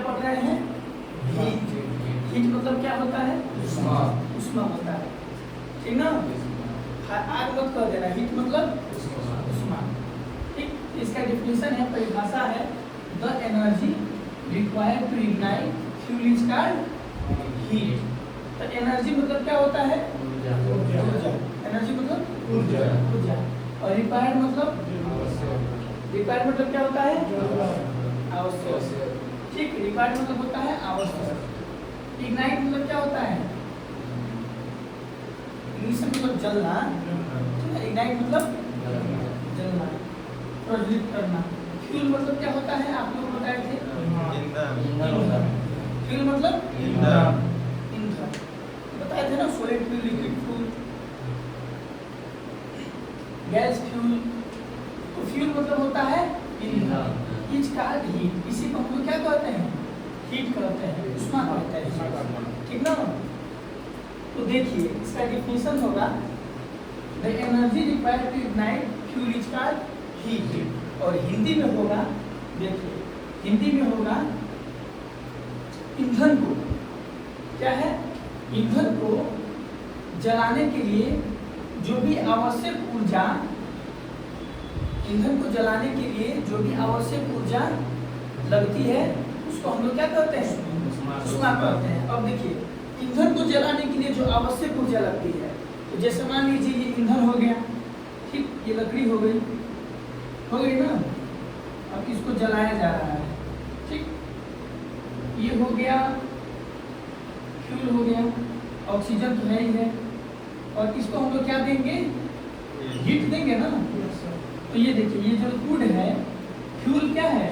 पढ़ रहे हैं? हीट। हीट मतलब क्या होता है? उष्मा होता है, ठीक ना? आग मत कर देना, हीट मतलब उष्मा। ठीक, इसका डिफिनेशन है, परिभाषा है, the energy required to ignite fuel is called heat. तो एनर्जी मतलब क्या होता है? ऊर्जा। एनर्जी मतलब ऊर्जा। और रिक्वायर्ड मतलब क्या होता है? आवश्यक। ठीक, रिक्वायर्ड मतलब होता है आवश्यक। इग्नाइट मतलब क्या होता है? इग्निशन मतलब जलना, इग्नाइट मतलब जलना, प्रज्वलित करना। फ्यूल मतलब क्या होता है? आप लोग बताए थे, फ्यूल मतलब ईंधन। बताए थे ना, solid fuel, liquid fuel, gas fuel. तो फ्यूल मतलब होता है ईंधन। Is called heat. इसी को हम लोग क्या कहते हैं? हीट कहते हैं, उष्मा कहते हैं, ठीक ना? तो देखिए इसका डिफिनेशन होगा, the energy required to ignite fuel is called heat. और हिंदी में होगा, देखिए हिंदी में होगा, ईंधन को क्या है? ईंधन को जलाने के लिए जो भी आवश्यक ऊर्जा, ईंधन को जलाने के लिए जो भी आवश्यक ऊर्जा लगती है उसको हम लोग क्या कहते हैं? उष्मा कहते हैं। अब देखिए ईंधन को जलाने के लिए जो आवश्यक ऊर्जा लगती है, तो जैसे मान लीजिए ये ईंधन हो गया, ठीक, ये लकड़ी हो गई ना? अब इसको जलाया जा रहा है, ठीक, ये हो गया फ्यूल हो गया, ऑक्सीजन तो है ही है, और इसको हम लोग क्या देंगे? हीट देंगे ना? तो ये देखिए ये जो वुड है, फ्यूल क्या है?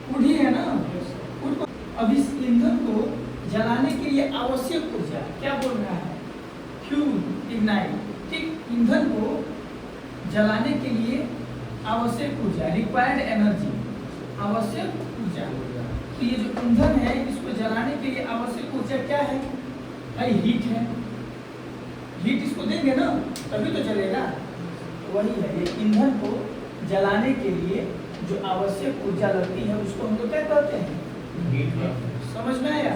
वुड ही है ना? वुड को अब इस ईंधन को जलाने के लिए आवश्यक ऊर्जा क्या बोल रहा है? Fuel, ignite. ठीक, ईंधन को जलाने के लिए आवश्यक ऊर्जा, रिक्वायर्ड एनर्जी, आवश्यक ऊर्जा। तो ये जो ईंधन है इसको जलाने के लिए आवश्यक ऊर्जा क्या है? भाई हीट है। हीट इसको देंगे ना तभी तो जलेगा। तो वही है, ये ईंधन को जलाने के लिए जो आवश्यक ऊर्जा लगती है उसको हम लोग क्या कहते हैं? हीट। समझ में आया?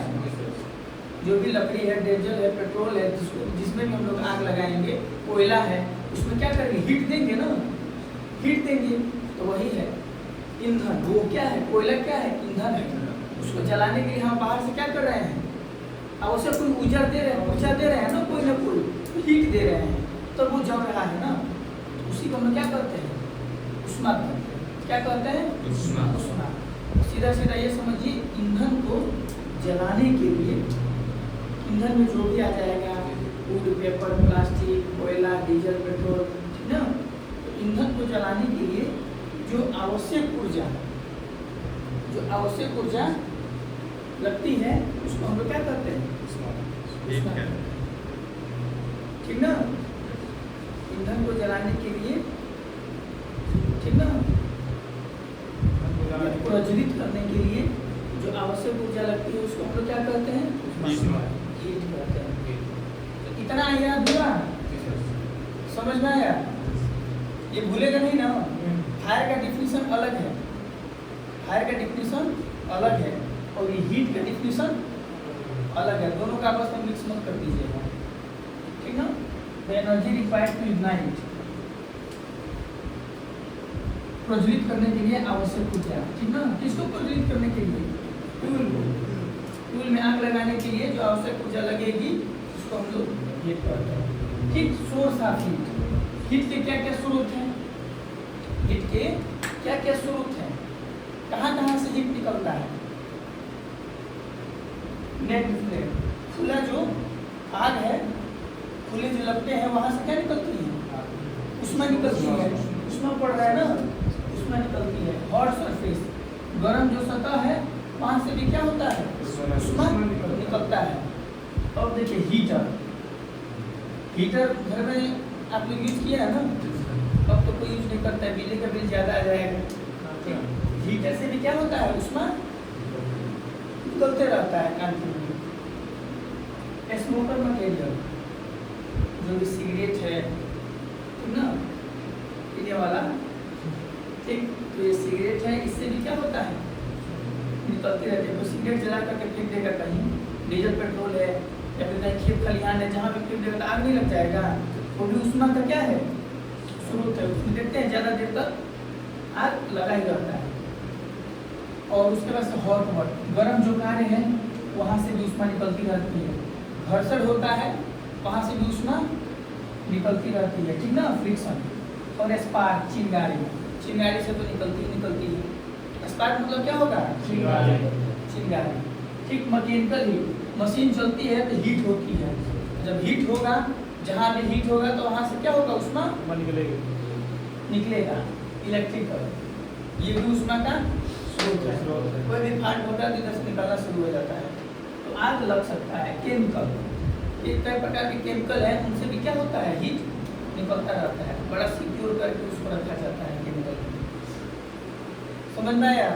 जो भी लकड़ी है, डीजल है, पेट्रोल है, जिसमें भी हम लोग आग लगाएंगे, कोयला है, उसमें क्या करेंगे? हीट देंगे ना, हीट देंगे। तो वही है ईंधन। वो क्या है? कोयला क्या है? ईंधन है। उसको जलाने के लिए हम बाहर से क्या कर रहे हैं? आवश्यक कोई ऊर्जा दे रहे हैं ना, कोई ना कोई हीट दे रहे हैं, तो वो जल रहा है ना। उसी को हम क्या कहते हैं? उष्मा कहते हैं। क्या कहते हैं? उष्मा। सीधा सीधा ये समझिए, ईंधन को जलाने के लिए, ईंधन में जो भी आ जाएगा, वुड, पेपर, प्लास्टिक, कोयला, डीजल, पेट्रोल, ठीक ना? तो ईंधन को जलाने के लिए जो आवश्यक ऊर्जा लगती है उसको हम लोग क्या करते हैं? ठीक ना? ईंधन को जलाने के लिए, ठीक ना, प्रज्वलित करने के लिए जो आवश्यक ऊर्जा लगती है उसको हम लोग क्या कहते हैं? हीट कहते हैं। तो इतना याद हुआ? समझ में आया? ये भूलेगा नहीं ना? फायर का डिफिनीशन अलग है, फायर का डिफिनीशन अलग है, और ये हीट का डिफिनीशन अलग है। दोनों का आपस में मिक्स मत कर दीजिएगा, ठीक ना? The energy required to ignite, प्रज्वलित करने के लिए आवश्यक ऊर्जा, ठीक ना? किसको प्रज्वलित करने के लिए? फ्यूल को। फ्यूल में आग लगाने के लिए जो आवश्यक ऊर्जा लगेगी उसको हम लोग हीट कहते हैं। ठीक, सोर्स ऑफ हीट। हीट के क्या क्या स्रोत हैं? हीट के क्या क्या स्रोत हैं? कहाँ कहाँ से हीट निकलता है? नेट फ्लेम, खुला जो आग है, खुले जो लपटे हैं वहां से क्या निकलती है? उष्मा निकलती है। उष्मा पड़ रहा है ना, उष्मा निकलती है। हॉट सरफेस, गर्म जो सतह है वहां से भी क्या होता है? उष्मा निकलता है। अब देखिए हीटर, हीटर घर में आप लोग यूज किया है ना? अब तो कोई यूज नहीं करता है, बिजली का बिल ज्यादा आ जाएगा। हीटर से भी क्या होता है? उष्मा निकलते रहता है कंटिन्यू। स्मोकर मटेरियल, जो भी सिगरेट है, ठीक ना, पीने वाला, ठीक, तो ये सिगरेट है, इससे भी क्या होता है? निकलती रहती है। तो सिगरेट जला करके फेंक देगा कहीं, डीजल पेट्रोल है या फिर कहीं खेत खलिहान है, जहाँ भी फेंक देगा तो आग नहीं लग जाएगा। वो भी ऊष्मा का क्या है, स्रोत है। उसमें देखते हैं ज़्यादा देर तक आग लगा ही रहता है। और उसके बाद से हॉट वाटर, गर्म जो कार्य है वहाँ से भी ऊष्मा निकलती रहती है। घर्षण होता है, वहाँ से भी ऊष्मा निकलती रहती है, ठीक ना, फ्रिक्शन। और स्पार्क, चिंगारी, चिंगारी से तो निकलती है। स्पार्क मतलब क्या होगा, चिंगारी, ठीक। मैकेनिकल हीट, मशीन चलती है तो हीट होती है, जब हीट होगा, जहाँ भी हीट होगा तो वहाँ से क्या होगा, ऊष्मा निकलेगा। इलेक्ट्रिकल, ये भी ऊष्मा का स्रोत है। कोई भी फाल्ट होता है तो इधर से निकलना शुरू हो जाता है, तो आग लग सकता है। केमिकल, ये कई प्रकार के केमिकल है, उनसे भी क्या होता है, हीट निकलता रहता है। बड़ा सिक्योर करके उसको रखा जाता है केमिकल, समझ में आया।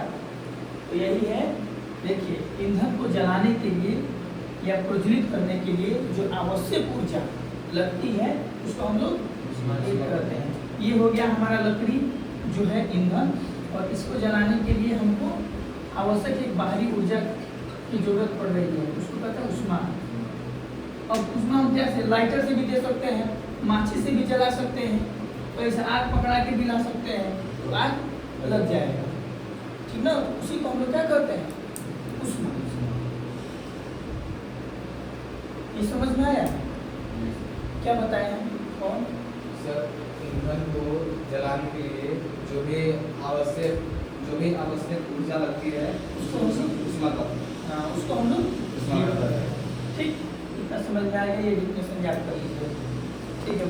तो यही है, देखिए, ईंधन को जलाने के लिए या प्रज्वलित करने के लिए जो आवश्यक ऊर्जा लगती है उसको हम लोग करते हैं। ये हो गया हमारा लकड़ी जो है ईंधन, और इसको जलाने के लिए हमको आवश्यक एक बाहरी ऊर्जा की जरूरत पड़ रही है, उसको कहते हैं ऊष्मा। अब ऊष्मा हम कैसे, लाइटर से भी दे सकते हैं, माचिस से भी जला सकते हैं, तो ऐसे आग पकड़ा के भी ला सकते हैं, तो आग लग जाएगा, ठीक ना। उसी को हम लोग क्या करते हैं, ऊष्मा। ये समझ में आया, क्या बताए हम, कौन सर? ईंधन को जलाने के लिए जो भी आवश्यक ऊर्जा लगती है उसको ऊष्मा का, उसको हम लोग ऊष्मा कहते हैं। ठीक, इतना समझ में आएगा। ये डिफिनेशन याद कर लीजिए, ठीक है।